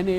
NA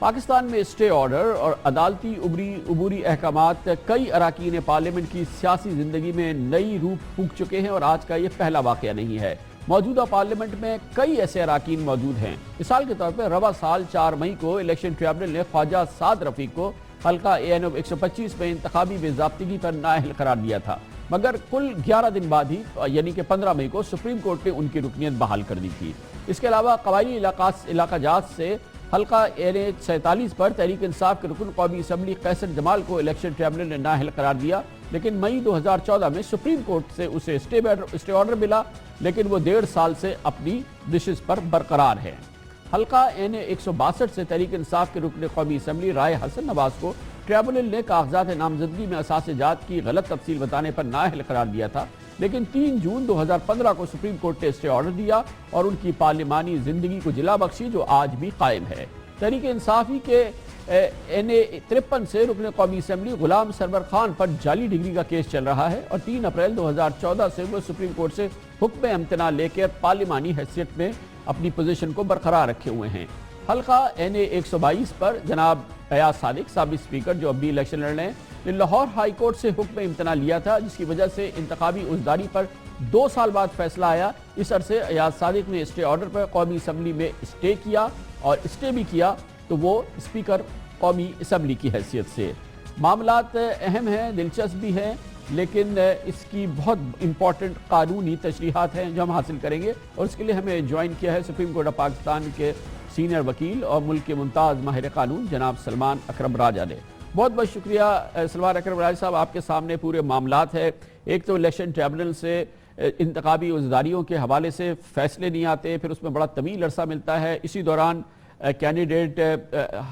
Pakistan میں stay order اور عدالتی عبوری احکامات کئی اراکین پارلیمنٹ کی سیاسی زندگی میں نئی روح پھونک چکے ہیں اور آج کا یہ پہلا واقعہ نہیں ہے۔ موجودہ پارلیمنٹ میں کئی ایسے اراکین موجود ہیں۔ مثال کے طور پر رواں سال 4 مئی کو الیکشن ٹریبونل نے خواجہ سعد رفیق کو حلقہ ANO 125 میں انتخابی بے ضابطگی پر نااہل قرار دیا تھا، مگر کل 11 دن بعد ہی یعنی کہ 15 مئی کو سپریم کورٹ نے ان کی رکنیت بحال کر دی تھی۔ اس کے علاوہ قبائلی علاقہ جات سے حلقہ ANO 47 پر تحریک انصاف کے رکن قومی اسمبلی قیصر جمال کو الیکشن ٹریبونل نے نااہل قرار دیا، لیکن مئی 2014 میں سپریم کورٹ سے اسے اسٹے آرڈر ملا، لیکن وہ 1.5 سال سے اپنی ڈشز پر برقرار ہے۔ حلقہ ANO 162 سے تحریک انصاف کے رکن قومی اسمبلی رائے حسن نواز کو ٹریبونل نے کاغذات نامزدگی میں اساس جات کی غلط تفصیل بتانے پر نااہل قرار دیا تھا، لیکن 3 جون 2015 کو سپریم کورٹ نے اسٹے آرڈر دیا اور ان کی پارلیمانی زندگی کو جلا بخشی، جو آج بھی قائم ہے۔ تحریک انصافی کے NA 53 سے رکن قومی اسمبلی غلام سرور خان پر جعلی ڈگری کا کیس چل رہا ہے اور 3 اپریل 2014 سے وہ سپریم کورٹ سے حکم امتناع لے کر پارلیمانی حیثیت میں اپنی پوزیشن کو برقرار رکھے ہوئے ہیں۔ حلقہ NA 122 پر جناب ایاز صادق سابق اسپیکر جو اب بھی الیکشن لڑ رہے ہیں نے لاہور ہائی کورٹ سے حکم امتناع لیا تھا، جس کی وجہ سے انتخابی عزداری پر 2 سال بعد فیصلہ آیا۔ اس عرصے ایاز صادق نے اسٹے آرڈر پر قومی اسمبلی میں اسٹے کیا اور اسٹے بھی کیا تو وہ اسپیکر قومی اسمبلی کی حیثیت سے۔ معاملات اہم ہیں، دلچسپ بھی ہیں، لیکن اس کی بہت امپورٹنٹ قانونی تشریحات ہیں جو ہم حاصل کریں گے، اور اس کے لیے ہمیں جوائن کیا ہے سپریم کورٹ آف پاکستان کے سینئر وکیل اور ملک کے ممتاز ماہر قانون جناب سلمان اکرم راجہ نے۔ بہت بہت شکریہ سلمان اکرم راجہ صاحب، آپ کے سامنے پورے معاملات ہیں۔ ایک تو الیکشن ٹریبونل سے انتخابی عزداریوں کے حوالے سے فیصلے نہیں آتے، پھر اس میں بڑا طویل عرصہ ملتا ہے، اسی دوران کینڈیڈیٹ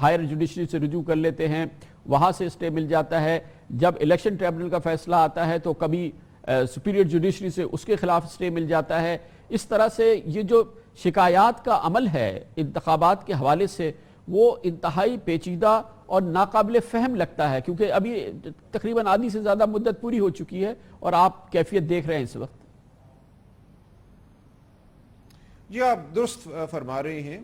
ہائر جوڈیشری سے رجوع کر لیتے ہیں، وہاں سے اسٹے مل جاتا ہے۔ جب الیکشن ٹریبونل کا فیصلہ آتا ہے تو کبھی سپیریئر جوڈیشری سے اس کے خلاف اسٹے مل جاتا ہے۔ اس طرح سے یہ جو شکایات کا عمل ہے انتخابات کے حوالے سے وہ انتہائی پیچیدہ اور ناقابل فہم لگتا ہے، کیونکہ ابھی تقریباً آدھی سے زیادہ مدت پوری ہو چکی ہے اور آپ کیفیت دیکھ رہے ہیں اس وقت۔ جی آپ درست فرما رہے ہیں۔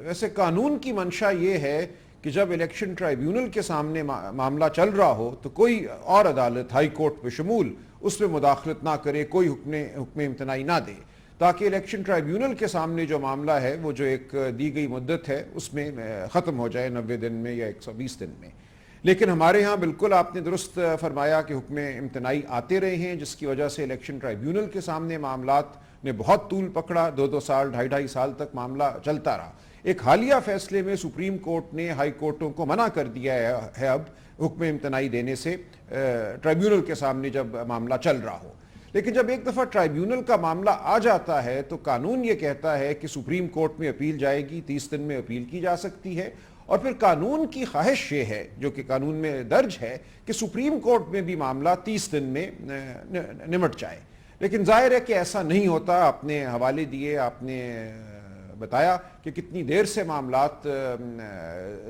ویسے قانون کی منشا یہ ہے کہ جب الیکشن ٹرائیبیونل کے سامنے معاملہ چل رہا ہو تو کوئی اور عدالت ہائی کورٹ بشمول اس میں مداخلت نہ کرے، کوئی حکم امتناعی نہ دے، تاکہ الیکشن ٹرائیبیونل کے سامنے جو معاملہ ہے وہ جو ایک دی گئی مدت ہے اس میں ختم ہو جائے 90 دن میں یا 120 دن میں۔ لیکن ہمارے ہاں بالکل آپ نے درست فرمایا کہ حکم امتناعی آتے رہے ہیں، جس کی وجہ سے الیکشن ٹرائیبیونل کے سامنے معاملات نے بہت طول پکڑا، 2 سال 2.5 سال تک معاملہ چلتا رہا۔ ایک حالیہ فیصلے میں سپریم کورٹ نے ہائی کورٹوں کو منع کر دیا ہے اب حکم امتناعی دینے سے ٹرائیبیونل کے سامنے جب معاملہ چل رہا ہو۔ لیکن جب ایک دفعہ ٹرائیبیونل کا معاملہ آ جاتا ہے تو قانون یہ کہتا ہے کہ سپریم کورٹ میں اپیل جائے گی، 30 دن میں اپیل کی جا سکتی ہے، اور پھر قانون کی خواہش یہ ہے جو کہ قانون میں درج ہے کہ سپریم کورٹ میں بھی معاملہ 30 دن میں نمٹ جائے۔ لیکن ظاہر ہے کہ ایسا نہیں ہوتا۔ آپ نے حوالے دیے، آپ نے بتایا کہ کتنی دیر سے معاملات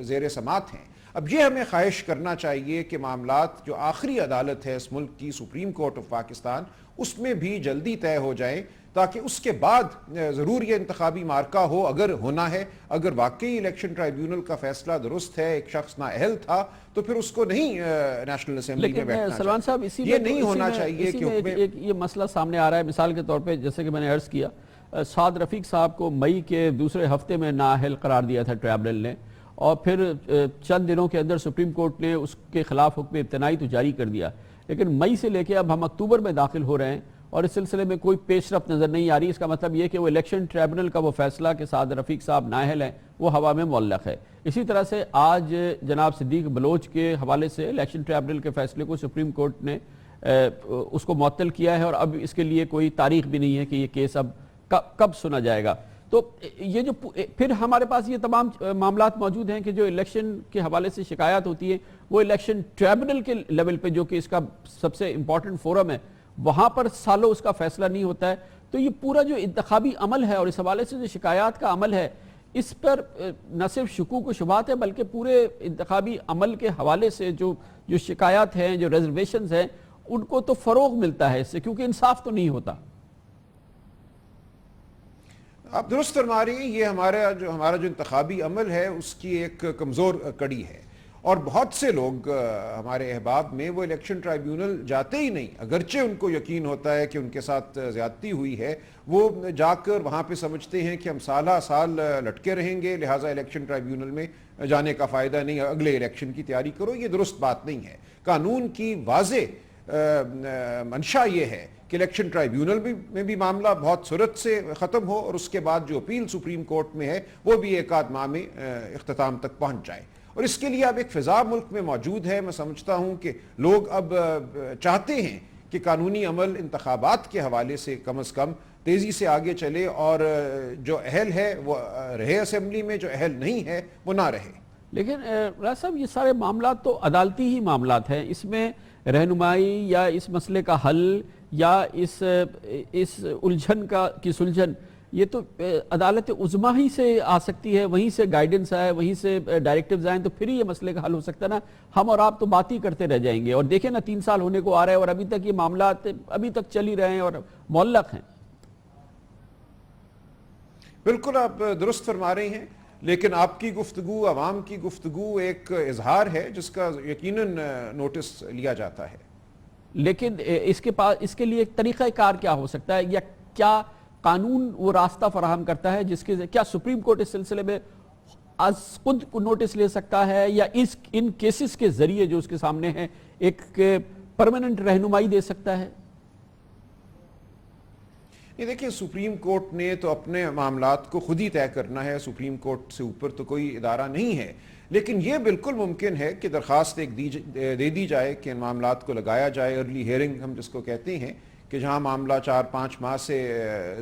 زیر سماعت ہیں۔ اب یہ ہمیں خواہش کرنا چاہیے کہ معاملات جو آخری عدالت ہے اس ملک کی سپریم کورٹ آف پاکستان، اس میں بھی جلدی طے ہو جائیں، تاکہ اس کے بعد ضرور یہ انتخابی مارکہ ہو اگر ہونا ہے۔ اگر واقعی الیکشن ٹرائیبیونل کا فیصلہ درست ہے، ایک شخص نااہل تھا، تو پھر اس کو نہیں نیشنل اسمبلی میں بیٹھنا سلمان صاحب یہ نہیں ہونا چاہیے کہ یہ مسئلہ سامنے آ رہا ہے۔ مثال کے طور پہ جیسے کہ میں نے عرض کیا، سعد رفیق صاحب کو مئی کے دوسرے ہفتے میں نااہل قرار دیا تھا ٹریبونل نے، اور پھر چند دنوں کے اندر سپریم کورٹ نے اس کے خلاف حکم امتناعی تو جاری کر دیا، لیکن مئی سے لے کے اب ہم اکتوبر میں داخل ہو رہے ہیں اور اس سلسلے میں کوئی پیش رفت نظر نہیں آ رہی۔ اس کا مطلب یہ کہ وہ الیکشن ٹریبونل کا وہ فیصلہ کہ سعد رفیق صاحب نااہل ہیں وہ ہوا میں معلق ہے۔ اسی طرح سے آج جناب صدیق بلوچ کے حوالے سے الیکشن ٹریبونل کے فیصلے کو سپریم کورٹ نے اس کو معطل کیا ہے، اور اب اس کے لیے کوئی تاریخ بھی نہیں ہے کہ یہ کیس اب کب سنا جائے گا۔ تو یہ جو پھر ہمارے پاس یہ تمام معاملات موجود ہیں کہ جو الیکشن کے حوالے سے شکایات ہوتی ہیں وہ الیکشن ٹریبونل کے لیول پہ جو کہ اس کا سب سے امپورٹنٹ فورم ہے وہاں پر سالوں اس کا فیصلہ نہیں ہوتا ہے۔ تو یہ پورا جو انتخابی عمل ہے اور اس حوالے سے جو شکایات کا عمل ہے، اس پر نہ صرف شکوک و شبہات ہے بلکہ پورے انتخابی عمل کے حوالے سے جو شکایات ہیں، جو ریزرویشنز ہیں، ان کو تو فروغ ملتا ہے اس سے، کیونکہ انصاف تو نہیں ہوتا۔ آپ درست فرما رہی ہیں، یہ ہمارا جو انتخابی عمل ہے اس کی ایک کمزور کڑی ہے، اور بہت سے لوگ ہمارے احباب میں وہ الیکشن ٹرائیبیونل جاتے ہی نہیں، اگرچہ ان کو یقین ہوتا ہے کہ ان کے ساتھ زیادتی ہوئی ہے، وہ جا کر وہاں پہ سمجھتے ہیں کہ ہم سالہ سال لٹکے رہیں گے، لہٰذا الیکشن ٹرائیبیونل میں جانے کا فائدہ نہیں، اگلے الیکشن کی تیاری کرو۔ یہ درست بات نہیں ہے۔ قانون کی واضح منشا یہ ہے کہ الیکشن ٹرائیبیونل میں بھی معاملہ بہت سرعت سے ختم ہو، اور اس کے بعد جو اپیل سپریم کورٹ میں ہے وہ بھی ایک آدھ ماہ میں اختتام تک پہنچ جائے، اور اس کے لیے اب ایک فضا ملک میں موجود ہے۔ میں سمجھتا ہوں کہ لوگ اب چاہتے ہیں کہ قانونی عمل انتخابات کے حوالے سے کم از کم تیزی سے آگے چلے، اور جو اہل ہے وہ رہے اسمبلی میں، جو اہل نہیں ہے وہ نہ رہے۔ لیکن راز صاحب، یہ سارے معاملات تو عدالتی ہی معاملات ہیں، اس میں رہنمائی یا اس مسئلے کا حل یا اس الجھن کی سلجھن یہ تو عدالت عظمیٰ ہی سے آ سکتی ہے، وہیں سے گائیڈنس آئے، وہیں سے ڈائریکٹیوز آئیں، تو پھر ہی یہ مسئلے کا حل ہو سکتا ہے نا۔ ہم اور آپ تو بات ہی کرتے رہ جائیں گے، اور دیکھیں نا 3 سال ہونے کو آ رہے ہیں اور ابھی تک یہ معاملات ابھی تک چل ہی رہے ہیں اور معلق ہیں۔ بالکل آپ درست فرما رہے ہیں، لیکن آپ کی گفتگو، عوام کی گفتگو ایک اظہار ہے جس کا یقیناً نوٹس لیا جاتا ہے۔ لیکن اس کے لیے ایک طریقہ کار کیا ہو سکتا ہے، یا کیا قانون وہ راستہ فراہم کرتا ہے جس کے کیا سپریم کورٹ اس سلسلے میں از خود نوٹس لے سکتا ہے، یا ان کیسز کے ذریعے جو اس کے سامنے ہیں ایک پرماننٹ رہنمائی دے سکتا ہے؟ یہ دیکھیں، سپریم کورٹ نے تو اپنے معاملات کو خود ہی طے کرنا ہے، سپریم کورٹ سے اوپر تو کوئی ادارہ نہیں ہے، لیکن یہ بالکل ممکن ہے کہ درخواست ایک دے دی جائے کہ ان معاملات کو لگایا جائے، ارلی ہیئرنگ ہم جس کو کہتے ہیں، کہ جہاں معاملہ 4-5 ماہ سے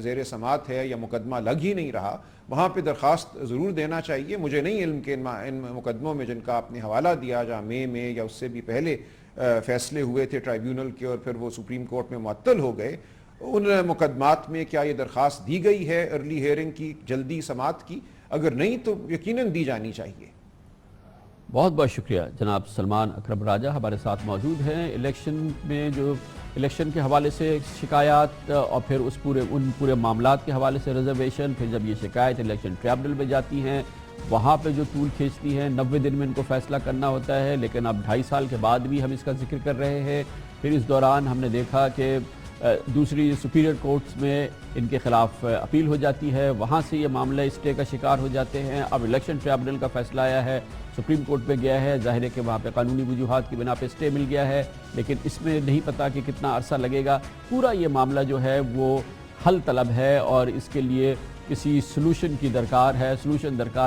زیر سماعت ہے یا مقدمہ لگ ہی نہیں رہا، وہاں پہ درخواست ضرور دینا چاہیے۔ مجھے نہیں علم کہ ان مقدموں میں جن کا آپ نے حوالہ دیا، جہاں مئی میں یا اس سے بھی پہلے فیصلے ہوئے تھے ٹرائیبیونل کے اور پھر وہ سپریم کورٹ میں معطل ہو گئے، ان مقدمات میں کیا یہ درخواست دی گئی ہے ارلی ہیئرنگ کی، جلدی سماعت کی؟ اگر نہیں تو یقیناً دی جانی چاہیے۔ بہت بہت شکریہ جناب سلمان اکرم راجہ ہمارے ساتھ موجود ہیں۔ الیکشن میں جو الیکشن کے حوالے سے شکایات اور پھر ان پورے معاملات کے حوالے سے ریزرویشن، پھر جب یہ شکایت الیکشن ٹریبونل میں جاتی ہیں وہاں پہ جو طول کھینچتی ہیں، 90 دن میں ان کو فیصلہ کرنا ہوتا ہے، لیکن اب 2.5 سال کے بعد بھی ہم اس کا ذکر کر رہے ہیں۔ پھر اس دوران ہم نے دیکھا کہ دوسری سپیریئر کورٹس میں ان کے خلاف اپیل ہو جاتی ہے، وہاں سے یہ معاملہ اسٹے کا شکار ہو جاتے ہیں۔ اب الیکشن ٹریبونل کا فیصلہ آیا ہے، سپریم کورٹ میں گیا ہے، ظاہر ہے کہ وہاں پہ قانونی وجوہات کی بنا پہ اسٹے مل گیا ہے، لیکن اس میں نہیں پتا کہ کتنا عرصہ لگے گا۔ پورا یہ معاملہ جو ہے وہ حل طلب ہے، اور اس کے لیے کسی سلوشن درکار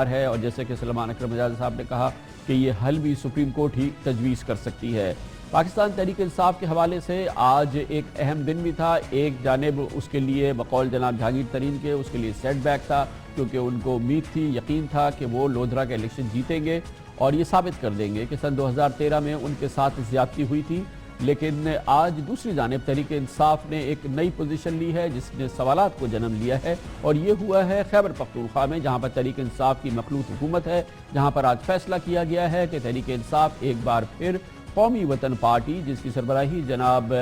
ہے، اور جیسے کہ سلمان اکرم راجہ صاحب نے کہا کہ یہ حل بھی سپریم کورٹ ہی تجویز کر سکتی ہے۔ پاکستان تحریک انصاف کے حوالے سے آج ایک اہم دن بھی تھا۔ ایک جانب اس کے لیے بقول جناب جہانگیر ترین کے اس کے لیے سیٹ بیک تھا، کیونکہ ان کو امید تھی، یقین تھا کہ وہ لودھرا کے الیکشن جیتیں گے اور یہ ثابت کر دیں گے کہ سن 2013 میں ان کے ساتھ زیادتی ہوئی تھی۔ لیکن آج دوسری جانب تحریک انصاف نے ایک نئی پوزیشن لی ہے جس نے سوالات کو جنم لیا ہے، اور یہ ہوا ہے خیبر پختونخوا میں، جہاں پر تحریک انصاف کی مخلوط حکومت ہے، جہاں پر آج فیصلہ کیا گیا ہے کہ تحریک انصاف ایک بار پھر قومی وطن پارٹی، جس کی سربراہی جناب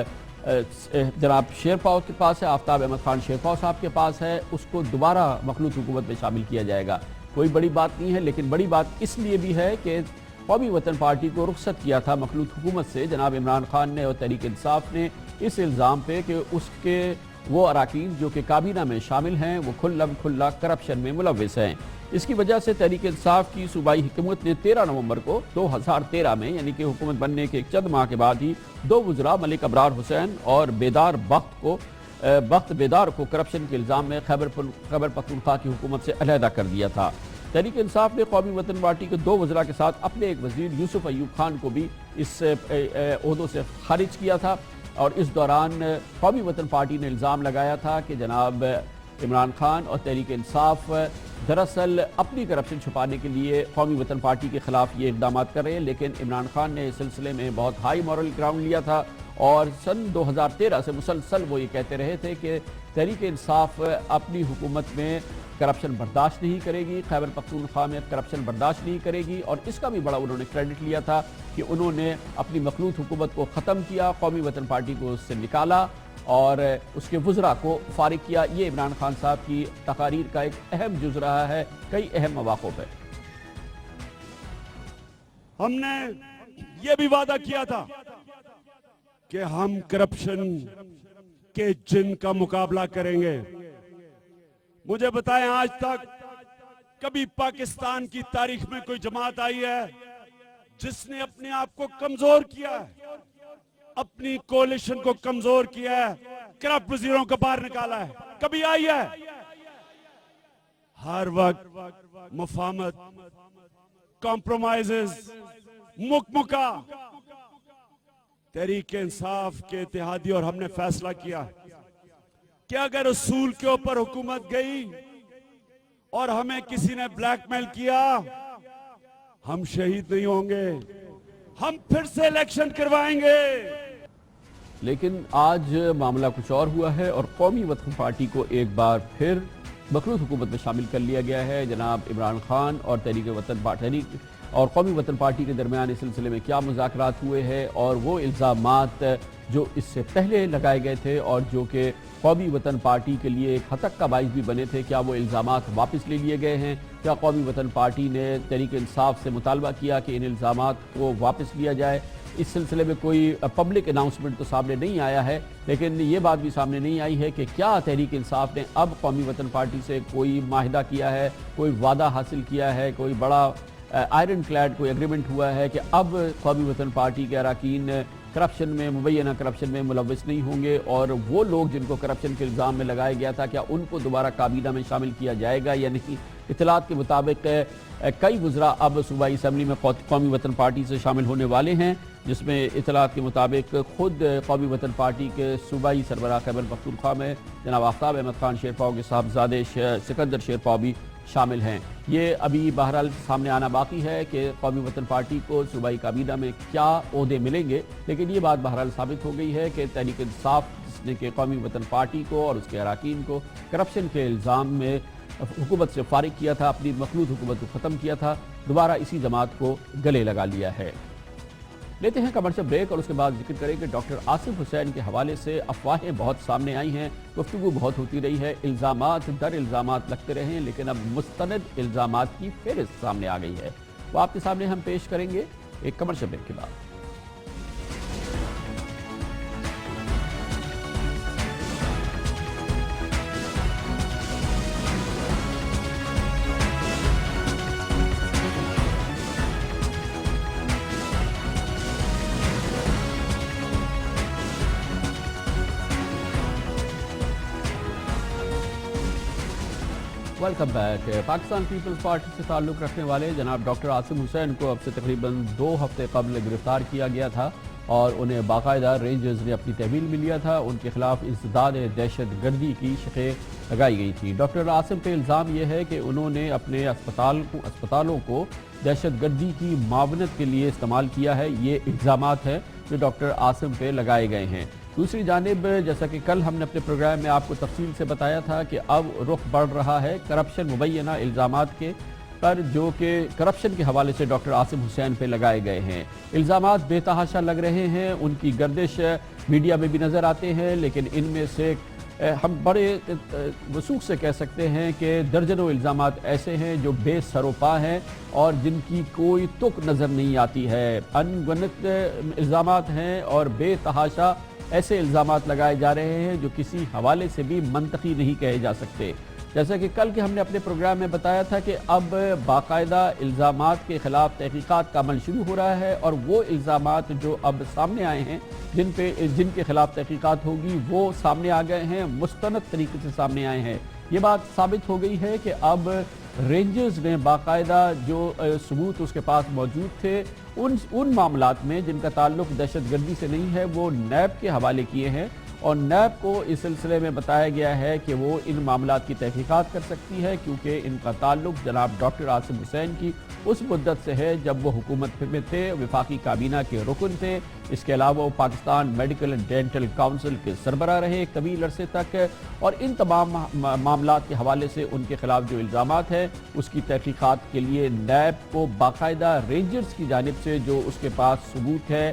شیرپاؤ کے پاس ہے، آفتاب احمد خان شیرپاؤ صاحب کے پاس ہے، اس کو دوبارہ مخلوط حکومت میں شامل کیا جائے گا۔ کوئی بڑی بات نہیں ہے، لیکن بڑی بات اس لیے بھی ہے کہ قومی وطن پارٹی کو رخصت کیا تھا مخلوط حکومت سے جناب عمران خان نے اور تحریک انصاف نے، اس الزام پہ کہ اس کے وہ اراکین جو کہ کابینہ میں شامل ہیں وہ کھلا کرپشن میں ملوث ہیں۔ اس کی وجہ سے تحریک انصاف کی صوبائی حکومت نے 13 نومبر کو 2013 میں، یعنی کہ حکومت بننے کے چند ماہ کے بعد ہی، 2 وزراء ملک ابرار حسین اور بخت بیدار کو کرپشن کے الزام میں خیبر پختونخوا کی حکومت سے علیحدہ کر دیا تھا۔ تحریک انصاف نے قومی وطن پارٹی کے 2 وزراء کے ساتھ اپنے ایک وزیر یوسف ایوب خان کو بھی اس عہدوں سے خارج کیا تھا، اور اس دوران قومی وطن پارٹی نے الزام لگایا تھا کہ جناب عمران خان اور تحریک انصاف دراصل اپنی کرپشن چھپانے کے لیے قومی وطن پارٹی کے خلاف یہ اقدامات کر رہے ہیں، لیکن عمران خان نے اس سلسلے میں بہت ہائی مورل گراؤنڈ لیا تھا، اور سن 2013 سے مسلسل وہ یہ کہتے رہے تھے کہ تحریک انصاف اپنی حکومت میں کرپشن برداشت نہیں کرے گی، خیبر پختونخوا میں کرپشن برداشت نہیں کرے گی، اور اس کا بھی بڑا انہوں نے کریڈٹ لیا تھا کہ انہوں نے اپنی مخلوط حکومت کو ختم کیا، قومی وطن پارٹی کو اس سے نکالا، اور اس کے وزراء کو فارغ کیا۔ یہ عمران خان صاحب کی تقاریر کا ایک اہم جز رہا ہے کئی اہم مواقع پہ۔ ہم نے یہ بھی وعدہ کیا تھا کہ ہم کرپشن کے جن کا مقابلہ کریں گے۔ مجھے بتائیں آج تک کبھی پاکستان کی تاریخ میں کوئی جماعت آئی ہے جس نے اپنے آپ کو کمزور کیا ہے، اپنی کولیشن کو کمزور کیا ہے، کرپٹ وزیروں کو باہر نکالا ہے؟ کبھی آئی ہے؟ ہر وقت مفاہمت، کمپرومائزز، مکمکہ۔ تحریک انصاف کے اتحادی اور ہم نے فیصلہ کیا کہ اگر اصول کے اوپر حکومت گئی اور ہمیں کسی نے بلیک میل کیا، ہم شہید نہیں ہوں گے، ہم پھر سے الیکشن کروائیں گے۔ لیکن آج معاملہ کچھ اور ہوا ہے اور قومی وطن پارٹی کو ایک بار پھر مخلوط حکومت میں شامل کر لیا گیا ہے۔ جناب عمران خان اور تحریک اور قومی وطن پارٹی کے درمیان اس سلسلے میں کیا مذاکرات ہوئے ہیں اور وہ الزامات جو اس سے پہلے لگائے گئے تھے اور جو کہ قومی وطن پارٹی کے لیے ایک ہتک کا باعث بھی بنے تھے، کیا وہ الزامات واپس لے لیے گئے ہیں؟ کیا قومی وطن پارٹی نے تحریک انصاف سے مطالبہ کیا کہ ان الزامات کو واپس لیا جائے؟ اس سلسلے میں کوئی پبلک اناؤنسمنٹ تو سامنے نہیں آیا ہے، لیکن یہ بات بھی سامنے نہیں آئی ہے کہ کیا تحریک انصاف نے اب قومی وطن پارٹی سے کوئی معاہدہ کیا ہے، کوئی وعدہ حاصل کیا ہے، کوئی بڑا آئرن کلیڈ کوئی ایگریمنٹ ہوا ہے کہ اب قومی وطن پارٹی کے اراکین کرپشن میں، مبینہ کرپشن میں ملوث نہیں ہوں گے، اور وہ لوگ جن کو کرپشن کے الزام میں لگایا گیا تھا کیا ان کو دوبارہ کابینہ میں شامل کیا جائے گا یا نہیں؟ اطلاعات کے مطابق کئی وزراء اب صوبائی اسمبلی میں قومی وطن پارٹی سے شامل ہونے والے ہیں، جس میں اطلاعات کے مطابق خود قومی وطن پارٹی کے صوبائی سربراہ خیبر پختونخوا میں جناب آفتاب احمد خان شیرپاؤ کے صاحبزادے سکندر شیرپاؤ بھی شامل ہیں۔ یہ ابھی بہرحال سامنے آنا باقی ہے کہ قومی وطن پارٹی کو صوبائی کابینہ میں کیا عہدے ملیں گے، لیکن یہ بات بہرحال ثابت ہو گئی ہے کہ تحریک انصاف جس نے کہ قومی وطن پارٹی کو اور اس کے اراکین کو کرپشن کے الزام میں حکومت سے فارغ کیا تھا، اپنی مخلوط حکومت کو ختم کیا تھا، دوبارہ اسی جماعت کو گلے لگا لیا ہے۔ لیتے ہیں کمرشل بریک اور اس کے بعد ذکر کریں کہ ڈاکٹر آصف حسین کے حوالے سے افواہیں بہت سامنے آئی ہیں، گفتگو بہت ہوتی رہی ہے، الزامات در الزامات لگتے رہے ہیں، لیکن اب مستند الزامات کی فہرست سامنے آ گئی ہے، وہ آپ کے سامنے ہم پیش کریں گے ایک کمرشل بریک کے بعد۔ Welcome back. Pakistan Peoples Party سے تعلق رکھنے والے جناب ڈاکٹر آصف حسین کو اب سے تقریباً 2 ہفتے قبل گرفتار کیا گیا تھا اور انہیں باقاعدہ رینجرز نے اپنی تحویل میں لیا تھا۔ ان کے خلاف انسداد دہشت گردی کی شقیں لگائی گئی تھی۔ ڈاکٹر آصف پہ الزام یہ ہے کہ انہوں نے اپنے اسپتالوں کو دہشت گردی کی معاونت کے لیے استعمال کیا ہے۔ یہ الزامات ہیں جو ڈاکٹر آصف پہ لگائے گئے ہیں۔ دوسری جانب جیسا کہ کل ہم نے اپنے پروگرام میں آپ کو تفصیل سے بتایا تھا کہ اب رخ بڑھ رہا ہے کرپشن مبینہ الزامات کے پر، جو کہ کرپشن کے حوالے سے ڈاکٹر آصف حسین پہ لگائے گئے ہیں۔ الزامات بے تحاشا لگ رہے ہیں، ان کی گردش میڈیا میں بھی نظر آتے ہیں، لیکن ان میں سے ہم بڑے وثوق سے کہہ سکتے ہیں کہ درجنوں الزامات ایسے ہیں جو بے سر و پا ہیں اور جن کی کوئی تک نظر نہیں آتی ہے۔ ان گنت الزامات ہیں اور بے تحاشا ایسے الزامات لگائے جا رہے ہیں جو کسی حوالے سے بھی منطقی نہیں کہے جا سکتے۔ جیسا کہ کل کے ہم نے اپنے پروگرام میں بتایا تھا کہ اب باقاعدہ الزامات کے خلاف تحقیقات کا عمل شروع ہو رہا ہے، اور وہ الزامات جو اب سامنے آئے ہیں جن کے خلاف تحقیقات ہوگی وہ سامنے آ گئے ہیں، مستند طریقے سے سامنے آئے ہیں۔ یہ بات ثابت ہو گئی ہے کہ اب رینجرز نے باقاعدہ جو ثبوت اس کے پاس موجود تھے ان معاملات میں جن کا تعلق دہشت گردی سے نہیں ہے وہ نیب کے حوالے کیے ہیں، اور نیب کو اس سلسلے میں بتایا گیا ہے کہ وہ ان معاملات کی تحقیقات کر سکتی ہے، کیونکہ ان کا تعلق جناب ڈاکٹر آصف حسین کی اس مدت سے ہے جب وہ حکومت میں تھے، وفاقی کابینہ کے رکن تھے۔ اس کے علاوہ وہ Pakistan medical and dental council کے سربراہ رہے ایک طویل عرصے تک، اور ان تمام معاملات کے حوالے سے ان کے خلاف جو الزامات ہیں اس کی تحقیقات کے لیے نیب کو باقاعدہ رینجرز کی جانب سے جو اس کے پاس ثبوت ہے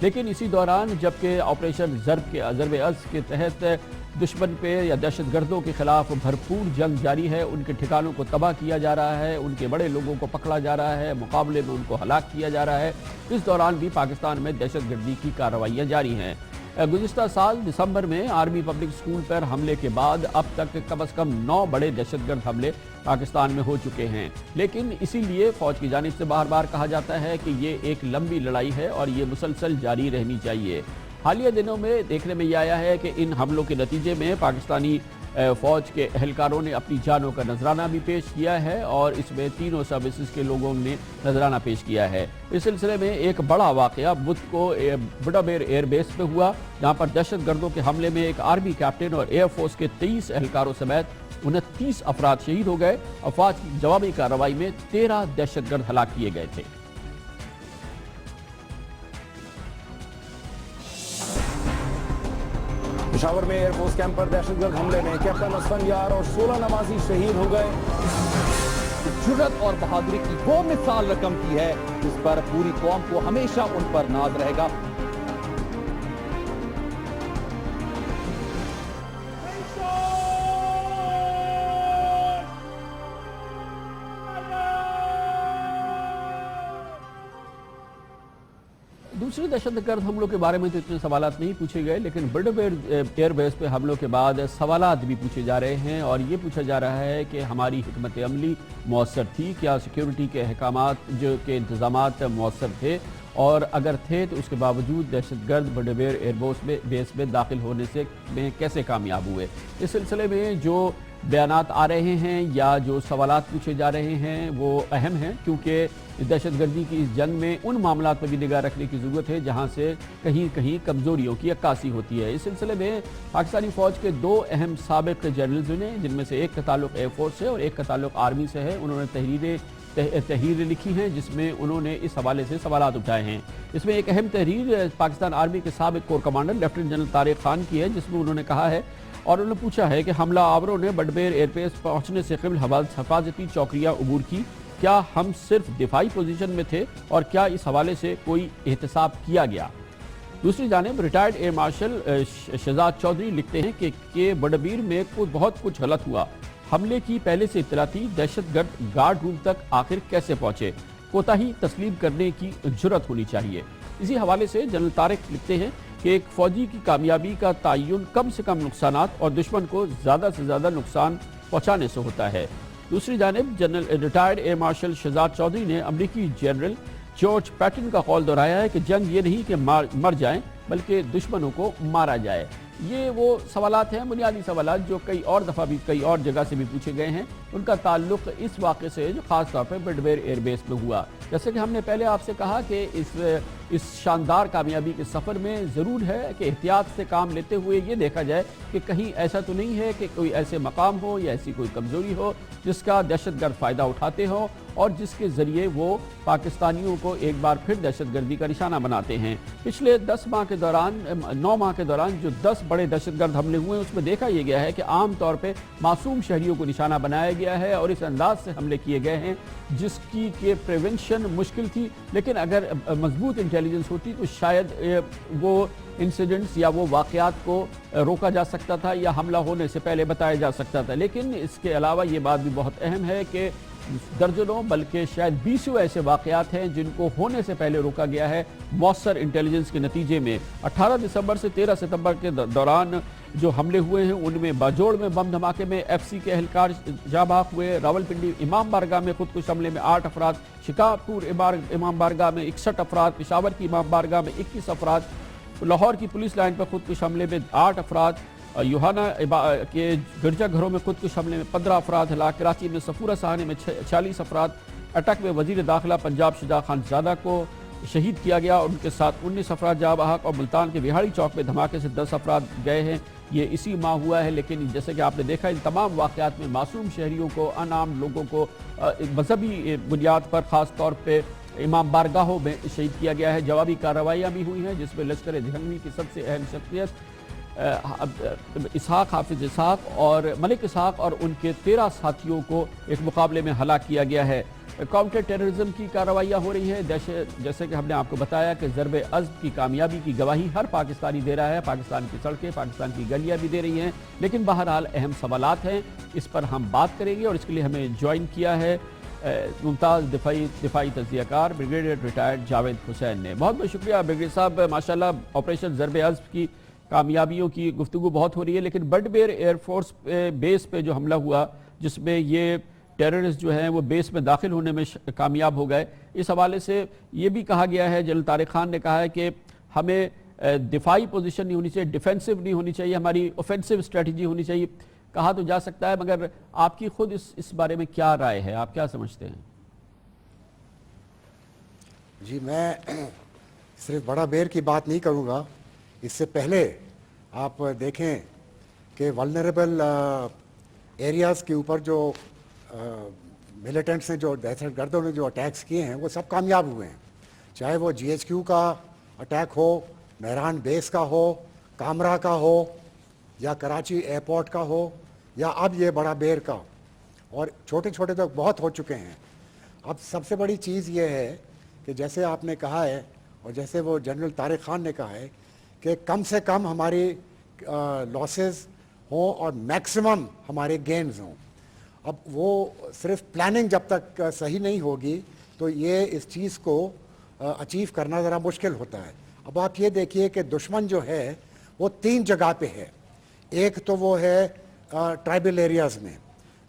لیکن اسی دوران جبکہ آپریشن ضرب عزم کے تحت دشمن پہ یا دہشت گردوں کے خلاف بھرپور جنگ جاری ہے، ان کے ٹھکانوں کو تباہ کیا جا رہا ہے، ان کے بڑے لوگوں کو پکڑا جا رہا ہے، مقابلے میں ان کو ہلاک کیا جا رہا ہے، اس دوران بھی پاکستان میں دہشت گردی کی کارروائیاں جاری ہیں۔ گزشتہ سال دسمبر میں آرمی پبلک سکول پر حملے کے بعد اب تک کم از کم 9 بڑے دہشت گرد حملے پاکستان میں ہو چکے ہیں، لیکن اسی لیے فوج کی جانب سے بار بار کہا جاتا ہے کہ یہ ایک لمبی لڑائی ہے اور یہ مسلسل جاری رہنی چاہیے۔ حالیہ دنوں میں دیکھنے میں یہ آیا ہے کہ ان حملوں کے نتیجے میں پاکستانی فوج کے اہلکاروں نے اپنی جانوں کا نذرانہ بھی پیش کیا ہے اور اس میں تینوں سروسز کے لوگوں نے نذرانہ پیش کیا ہے۔ اس سلسلے میں ایک بڑا واقعہ بدھ کو بڈابیر ایئر بیس پہ ہوا، جہاں پر دہشت گردوں کے حملے میں ایک آرمی کیپٹن اور ایئر فورس کے 23 اہلکاروں سمیت 29 افراد شہید ہو گئے اور فوج کی جوابی کارروائی میں 13 دہشت گرد ہلاک کیے گئے تھے۔ پشاور میں ایئر فورس کیمپ پر دہشت گرد حملے میں کیپٹن اسفن یار اور 16 نمازی شہید ہو گئے۔ جرأت اور بہادری کی وہ مثال رقم کی ہے جس پر پوری قوم کو ہمیشہ ان پر ناز رہے گا۔ دوسرے دہشت گرد حملوں کے بارے میں تو اتنے سوالات نہیں پوچھے گئے، لیکن بڈابیر ایئر بیس پہ حملوں کے بعد سوالات بھی پوچھے جا رہے ہیں اور یہ پوچھا جا رہا ہے کہ ہماری حکمت عملی مؤثر تھی کیا؟ سیکیورٹی کے احکامات کے انتظامات مؤثر تھے؟ اور اگر تھے تو اس کے باوجود دہشت گرد بڈابیر ایئر بیس میں داخل ہونے سے کیسے کامیاب ہوئے؟ اس سلسلے میں جو بیانات آ رہے ہیں یا جو سوالات پوچھے جا رہے ہیں وہ اہم ہیں، کیونکہ دہشت گردی کی اس جنگ میں ان معاملات پر بھی نگاہ رکھنے کی ضرورت ہے جہاں سے کہیں کہیں کمزوریوں کی عکاسی ہوتی ہے۔ اس سلسلے میں پاکستانی فوج کے 2 اہم سابق جنرلز نے، جن میں سے ایک کا تعلق ایئر فورس سے اور ایک کا تعلق آرمی سے ہے، انہوں نے تحریریں لکھی ہیں جس میں انہوں نے اس حوالے سے سوالات اٹھائے ہیں۔ اس میں ایک اہم تحریر پاکستان آرمی کے سابق corps commander lieutenant general Tariq Khan کی ہے، جس میں انہوں نے کہا ہے اور انہوں نے پوچھا ہے کہ حملہ آوروں نے بڈابیر ایئر بیس پہنچنے سے قبل حفاظتی چوکیاں عبور کی، کیا ہم صرف دفاعی پوزیشن میں تھے اور کیا اس حوالے سے کوئی احتساب کیا گیا؟ دوسری جانب retired air marshal Shahzad Chaudhry لکھتے ہیں کہ بڈابیر میں بہت کچھ غلط ہوا، حملے کی پہلے سے اطلاع تھی، دہشت گرد گارڈ روم تک آخر کیسے پہنچے؟ کوتاہی تسلیم کرنے کی جرأت ہونی چاہیے۔ اسی حوالے سے جنرل طارق لکھتے ہیں کہ ایک فوجی کی کامیابی کا تعین کم سے کم نقصانات اور دشمن کو زیادہ سے زیادہ نقصان پہنچانے سے ہوتا ہے۔ دوسری جانب general retired air marshal Shahzad Chaudhry نے امریکی جنرل جارج پیٹن کا قول دہرایا ہے کہ جنگ یہ نہیں کہ مر جائیں بلکہ دشمنوں کو مارا جائے۔ یہ وہ سوالات ہیں، بنیادی سوالات جو کئی اور دفعہ بھی کئی اور جگہ سے بھی پوچھے گئے ہیں، ان کا تعلق اس واقعے سے جو خاص طور پہ بڈابیر ایئر بیس میں ہوا۔ جیسے کہ ہم نے پہلے آپ سے کہا کہ اس شاندار کامیابی کے سفر میں ضرور ہے کہ احتیاط سے کام لیتے ہوئے یہ دیکھا جائے کہ کہیں ایسا تو نہیں ہے کہ کوئی ایسے مقام ہو یا ایسی کوئی کمزوری ہو جس کا دہشت گرد فائدہ اٹھاتے ہوں اور جس کے ذریعے وہ پاکستانیوں کو ایک بار پھر دہشت گردی کا نشانہ بناتے ہیں۔ پچھلے 9 ماہ کے دوران جو 10 بڑے دہشت گرد حملے ہوئے ہیں اس میں دیکھا یہ گیا ہے کہ عام طور پہ معصوم شہریوں کو نشانہ بنایا گیا ہے اور اس انداز سے حملے کیے گئے ہیں جس کی کہ پریونشن مشکل تھی، لیکن اگر مضبوط انٹیلیجنس ہوتی تو شاید وہ انسیڈنٹس یا وہ واقعات کو روکا جا سکتا تھا یا حملہ ہونے سے پہلے بتایا جا سکتا تھا۔ لیکن اس کے علاوہ یہ بات بھی بہت اہم ہے کہ درجنوں بلکہ شاید 20 ایسے واقعات ہیں جن کو ہونے سے پہلے روکا گیا ہے مؤثر انٹیلیجنس کے نتیجے میں۔ 18 دسمبر سے 13 ستمبر کے دوران جو حملے ہوئے ہیں ان میں باجوڑ میں بم دھماکے میں ایف سی کے اہلکار جاں بحق ہوئے، راولپنڈی امام بارگاہ میں خودکش حملے میں 8 افراد، شکارپور امام بارگاہ میں 61 افراد، پشاور کی امام بارگاہ میں 21 افراد، لاہور کی پولیس لائن پر خودکش حملے میں 8 افراد، یوہانا کے گرجا گھروں میں خودکش حملے میں 15 افراد ہلاک، کراچی میں صفورہ سہانے میں 46 افراد، اٹک میں وزیر داخلہ پنجاب شجاع خان زادہ کو شہید کیا گیا اور ان کے ساتھ 19 افراد جاں بحق، اور ملتان کے بہاڑی چوک میں دھماکے سے 10 افراد گئے ہیں۔ یہ اسی ماہ ہوا ہے، لیکن جیسے کہ آپ نے دیکھا ان تمام واقعات میں معصوم شہریوں کو، عام لوگوں کو مذہبی بنیاد پر خاص طور پہ امام بارگاہوں میں شہید کیا گیا ہے۔ جوابی کارروائیاں بھی ہوئی ہیں جس میں لشکر جہنمی کی سب سے اہم شخصیت اسحاق حافظ اسحاق اور ملک اسحاق اور ان کے 13 ساتھیوں کو ایک مقابلے میں ہلاک کیا گیا ہے۔ کاؤنٹر ٹیررزم کی کارروائیاں ہو رہی ہیں، جیسے کہ ہم نے آپ کو بتایا کہ ضرب عضب کی کامیابی کی گواہی ہر پاکستانی دے رہا ہے، پاکستان کی سڑکیں، پاکستان کی گلیاں بھی دے رہی ہیں، لیکن بہرحال اہم سوالات ہیں، اس پر ہم بات کریں گے اور اس کے لیے ہمیں جوائن کیا ہے ممتاز دفاعی تجزیہ کار بریگیڈیئر ریٹائرڈ جاوید حسین نے۔ بہت بہت شکریہ بریگیڈیئر صاحب، ماشاءاللہ آپریشن ضرب عضب کی کامیابیوں کی گفتگو بہت ہو رہی ہے، لیکن بڈ بیر ایئر فورس بیس پہ جو حملہ ہوا جس میں یہ ٹیررسٹ جو ہیں وہ بیس میں داخل ہونے میں کامیاب ہو گئے، اس حوالے سے یہ بھی کہا گیا ہے، جنرل طارق خان نے کہا ہے کہ ہمیں دفاعی پوزیشن نہیں ہونی چاہیے، ڈیفینسو نہیں ہونی چاہیے، ہماری اوفینسو اسٹریٹجی ہونی چاہیے۔ کہا تو جا سکتا ہے، مگر آپ کی خود اس بارے میں کیا رائے ہے، آپ کیا سمجھتے ہیں؟ جی میں صرف بڑا بیر کی بات نہیں کروں گا، اس سے پہلے آپ دیکھیں کہ ولنریبل ایریاز کے اوپر جو ملیٹنٹس نے، جو دہشت گردوں نے جو اٹیکس کیے ہیں وہ سب کامیاب ہوئے ہیں، چاہے وہ جی ایچ کیو کا اٹیک ہو، مہران بیس کا ہو، کامرا کا ہو، یا کراچی ایئرپورٹ کا ہو، یا اب یہ بڑا بیر کا، اور چھوٹے چھوٹے تو بہت ہو چکے ہیں۔ اب سب سے بڑی چیز یہ ہے کہ جیسے آپ نے کہا ہے اور جیسے وہ جنرل طارق خان نے کہا ہے کہ کم سے کم ہماری لاسز ہوں اور میکسیمم ہمارے گینز ہوں۔ اب وہ صرف پلاننگ جب تک صحیح نہیں ہوگی تو یہ اس چیز کو اچیو کرنا ذرا مشکل ہوتا ہے۔ اب آپ یہ دیکھیے کہ دشمن جو ہے وہ 3 جگہ پہ ہے، ایک تو وہ ہے ٹرائبل ایریاز میں،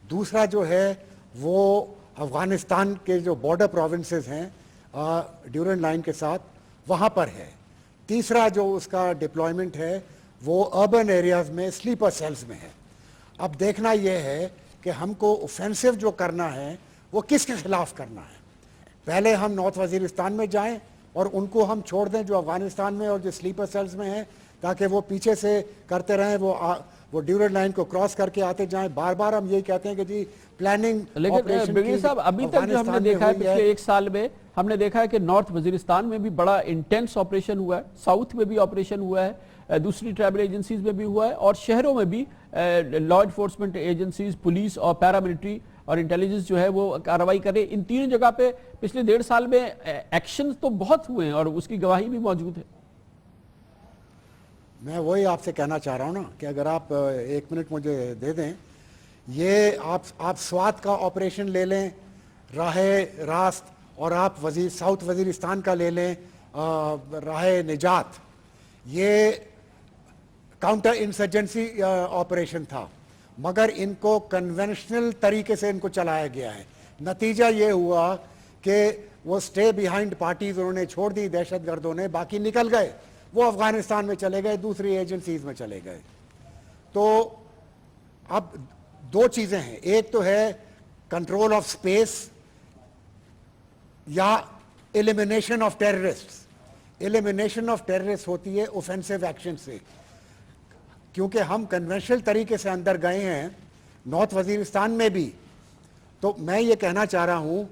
دوسرا جو ہے وہ افغانستان کے جو بارڈر پروونسز ہیں ڈیورنٹ لائن کے ساتھ وہاں پر ہے، تیسرا جو اس کا ڈپلائمنٹ ہے وہ اربن ایریاز میں سلیپر سیلز میں ہے۔ اب دیکھنا یہ ہے کہ ہم کو اوفینسو جو کرنا ہے وہ کس کے خلاف کرنا ہے۔ پہلے ہم نارتھ وزیرستان میں جائیں اور ان کو ہم چھوڑ دیں جو افغانستان میں اور جو سلیپر سیلز میں ہیں، تاکہ وہ پیچھے سے کرتے رہیں، وہ ڈیورنٹ لائن کو کراس کر کے آتے جائیں۔ بار بار ہم یہی کہتے ہیں کہ جی پلاننگ، لیکن بریگیڈیئر صاحب ابھی تک جو ہم نے دیکھا ہے پچھلے 1 سال میں، ہم نے دیکھا ہے کہ نارتھ وزیرستان میں بھی بڑا انٹینس آپریشن ہوا ہے، ساؤتھ میں بھی آپریشن ہوا ہے، دوسری ٹرائبل ایجنسیز میں بھی ہوا ہے، اور شہروں میں بھی لا انفورسمنٹ ایجنسیز، پولیس اور پیراملٹری اور انٹیلیجنس جو ہے وہ کارروائی کر رہے ہیں۔ ان 3 جگہ پہ پچھلے 1.5 سال میں ایکشنز تو بہت ہوئے ہیں اور اس کی گواہی بھی موجود ہے۔ میں وہی آپ سے کہنا چاہ رہا ہوں نا کہ اگر آپ 1 منٹ مجھے دے دیں، یہ آپ سوات کا آپریشن لے لیں، راہ راست، اور آپ ساؤتھ وزیرستان کا لے لیں، راہ نجات، یہ کاؤنٹر انسرجنسی آپریشن تھا، مگر ان کو کنونشنل طریقے سے ان کو چلایا گیا ہے۔ نتیجہ یہ ہوا کہ وہ سٹے بیہائنڈ پارٹیز انہوں نے چھوڑ دی دہشت گردوں نے، باقی نکل گئے، وہ افغانستان میں چلے گئے، دوسری ایجنسیز میں چلے گئے۔ تو اب 2 چیزیں ہیں، ایک تو ہے کنٹرول آف سپیس یا elimination of terrorist. Elimination of terrorist ہوتی ہے اوفینسو ایکشن سے، کیونکہ ہم کنونشنل طریقے سے اندر گئے ہیں نارتھ وزیرستان میں بھی۔ تو میں یہ کہنا چاہ رہا ہوں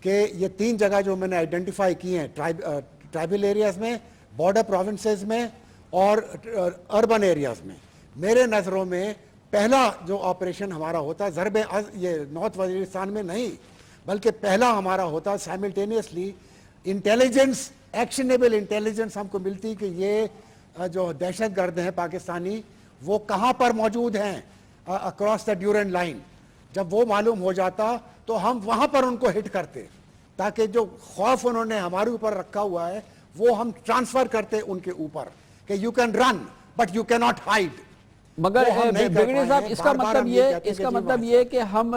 کہ یہ 3 جگہ جو میں نے آئیڈینٹیفائی کی ہیں، ٹرائبل ایریاز میں، بارڈر پروونسز میں اور اربن ایریاز میں، میرے نظروں میں پہلا جو آپریشن ہمارا ہوتا ہے ضرب یہ نارتھ وزیرستان میں نہیں، بلکہ پہلا ہمارا ہوتا ہے سائملٹینیسلی انٹیلیجنس، ایکشنیبل انٹیلیجنس ہم کو ملتی کہ یہ جو دہشت گرد ہیں پاکستانی وہ کہاں پر موجود ہیں اکراس دا ڈیورنٹ لائن۔ جب وہ معلوم ہو جاتا تو ہم وہاں پر ان کو ہٹ کرتے، تاکہ جو خوف انہوں نے ہمارے اوپر رکھا ہوا ہے وہ ہم ٹرانسفر کرتے ان کے اوپر کہ you can run but you can not Hyde. مگر بریگیڈیئر صاحب اس کا مطلب یہ کہ ہم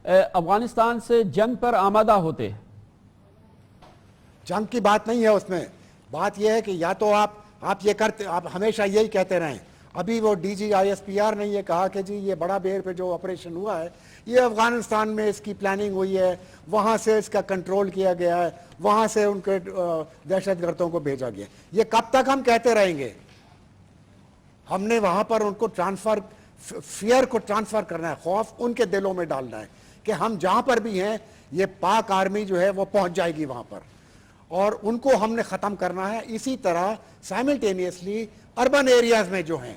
افغانستان سے جنگ پر آمادہ ہوتے۔ جنگ کی بات نہیں ہے اس میں، بات یہ ہے کہ یا تو آپ یہ کرتے، آپ ہمیشہ یہی کہتے رہیں۔ ابھی وہ D G I S P R نے یہ کہا کہ جی یہ بڑا بیر پہ جو آپریشن ہوا ہے یہ افغانستان میں اس کی پلاننگ ہوئی ہے، وہاں سے اس کا کنٹرول کیا گیا ہے، وہاں سے ان کے دہشت گردوں کو بھیجا گیا۔ یہ کب تک ہم کہتے رہیں گے؟ ہم نے وہاں پر ان کو ٹرانسفر، فیئر کو ٹرانسفر کرنا ہے، خوف ان کے دلوں میں ڈالنا ہے کہ ہم جہاں پر بھی ہیں یہ پاک آرمی جو ہے وہ پہنچ جائے گی وہاں پر، اور ان کو ہم نے ختم کرنا ہے۔ اسی طرح سائملٹینیسلی اربن ایریاز میں جو ہیں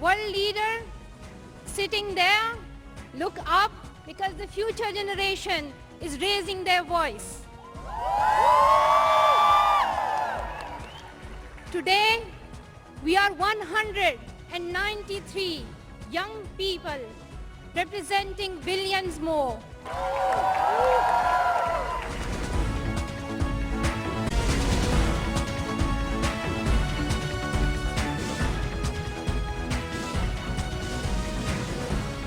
World leader sitting there, look up, because the future generation is raising their voice. Today, we are 193 young people representing billions more.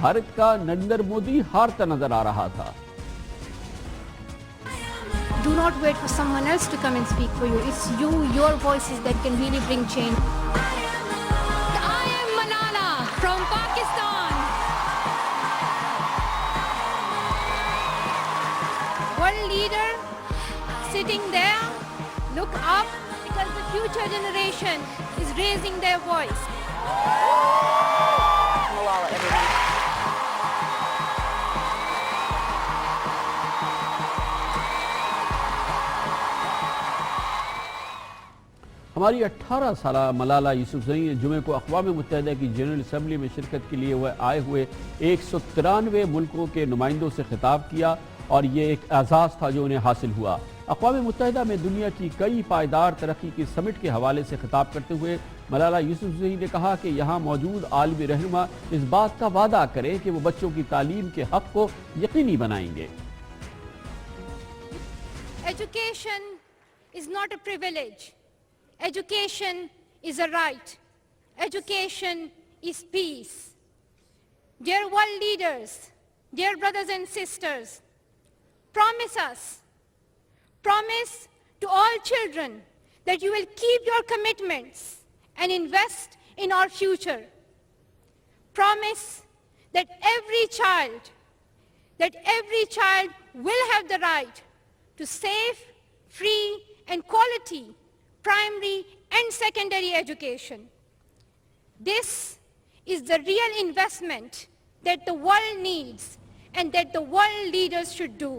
Bharat کا نریندر مودی ہارتا نظر آ رہا تھا۔ Do not wait for someone else to come and speak for you. It's you, your voices that can really bring change. I am Malala from Pakistan. World leader sitting there, look up because the future generation is raising their voice. Malala, everyone. ہماری 18 سالہ ملالہ یوسفزئی جمعے کو اقوام متحدہ کی general assembly میں شرکت کے لیے وہ آئے ہوئے 193 ملکوں کے نمائندوں سے خطاب کیا اور یہ ایک اعزاز تھا جو انہیں حاصل ہوا۔ اقوام متحدہ میں دنیا کی کئی پائیدار ترقی کی سمٹ کے حوالے سے خطاب کرتے ہوئے ملالہ یوسفزئی نے کہا کہ یہاں موجود عالمی رہنما اس بات کا وعدہ کریں کہ وہ بچوں کی تعلیم کے حق کو یقینی بنائیں گے۔ Education is not a privilege. Education is a right. Education is peace. Dear world leaders, dear brothers and sisters, promise to all children that you will keep your commitments and invest in our future. Promise that every child will have the right to safe, free and quality primary and secondary education. This is the real investment that the world needs and that the world leaders should do.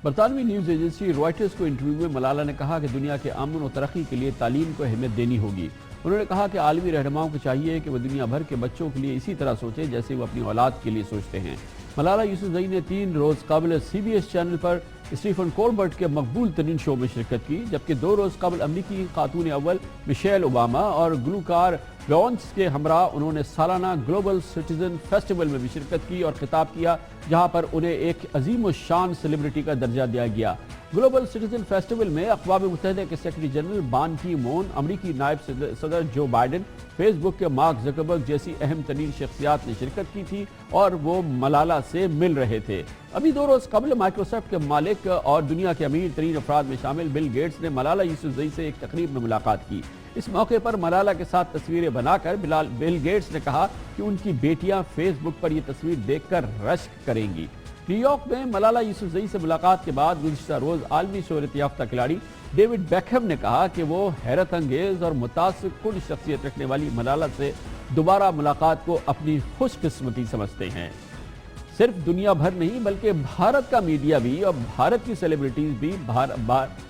برطانوی news agency روائٹرز کو interview میں ملالہ نے کہا کہ دنیا کے امن و ترقی کے لیے تعلیم کو اہمیت دینی ہوگی۔ انہوں نے کہا کہ عالمی رہنماؤں کو چاہیے کہ وہ دنیا بھر کے بچوں کے لیے اسی طرح سوچیں جیسے وہ اپنی اولاد کے لیے سوچتے ہیں۔ ملالہ یوسفزئی نے 3 روز قبل CBS چینل پر اسٹیفن کولبرٹ کے مقبول ترین شو میں شرکت کی، جبکہ 2 روز قبل امریکی خاتون اول مشیل اوباما اور گلوکار بیونس کے ہمراہ انہوں نے سالانہ گلوبل سٹیزن فیسٹیول میں بھی شرکت کی اور خطاب کیا، جہاں پر انہیں ایک عظیم الشان سیلیبریٹی کا درجہ دیا گیا۔ گلوبل سٹیزن فیسٹیول میں اقوام متحدہ کے سیکرٹری جنرل بان کی مون، امریکی نائب صدر جو بائیڈن، فیس بک کے مارک زکربرگ جیسی اہم ترین شخصیات نے شرکت کی تھی اور وہ ملالہ سے مل رہے تھے۔ ابھی 2 روز قبل مائیکروسافٹ کے مالک اور دنیا کے امیر ترین افراد میں شامل بل گیٹس نے ملالہ یوسفزئی سے ایک تقریب میں ملاقات کی۔ اس موقع پر ملالہ کے ساتھ تصویریں بنا کر بل گیٹس نے کہا کہ ان کی بیٹیاں فیس بک پر یہ تصویر دیکھ کر رشک کریں گی۔ نیو یارک میں ملالہ یوسفزئی سے ملاقات کے بعد گزشتہ روز عالمی شہرت یافتہ کھلاڑی ڈیوڈ بیکہم نے کہا کہ وہ حیرت انگیز اور متاثر کن شخصیت رکھنے والی ملالہ سے دوبارہ ملاقات کو اپنی خوش قسمتی سمجھتے ہیں۔ صرف دنیا بھر نہیں بلکہ بھارت کا میڈیا بھی اور بھارت کی سیلیبریٹیز بھی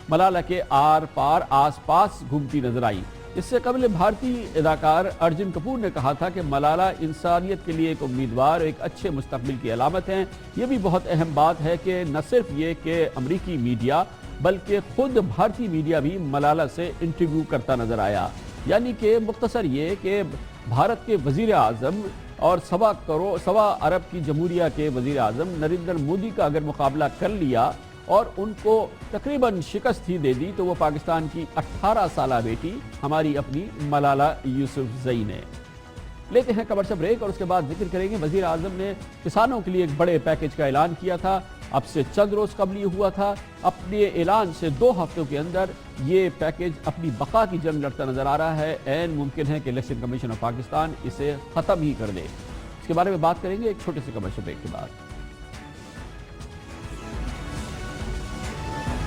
ملالہ کے آر پار آس پاس گھومتی نظر آئی۔ اس سے قبل بھارتی اداکار ارجن کپور نے کہا تھا کہ ملالہ انسانیت کے لیے ایک امیدوار، ایک اچھے مستقبل کی علامت ہیں۔ یہ بھی بہت اہم بات ہے کہ نہ صرف یہ کہ امریکی میڈیا بلکہ خود بھارتی میڈیا بھی ملالہ سے انٹرویو کرتا نظر آیا۔ یعنی کہ مختصر یہ کہ بھارت کے وزیر اعظم اور 1.25 ارب کی جمہوریہ کے وزیر اعظم نریندر مودی کا اگر مقابلہ کر لیا اور ان کو تقریباً شکست ہی دے دی تو وہ پاکستان کی 18 سالہ بیٹی ہماری اپنی ملالہ یوسفزئی نے۔ لیتے ہیں خبر سے بریک اور اس کے بعد ذکر کریں گے وزیر اعظم نے کسانوں کے لیے ایک بڑے پیکج کا اعلان کیا تھا۔ اب سے چند روز قبل یہ ہوا تھا، اپنے اعلان سے 2 ہفتوں کے اندر یہ پیکج اپنی بقا کی جنگ لڑتا نظر آ رہا ہے۔ عین ممکن ہے کہ الیکشن کمیشن آف پاکستان اسے ختم ہی کر دے۔ اس کے بارے میں بات کریں گے ایک چھوٹے سے کمرشل بریک کے بعد۔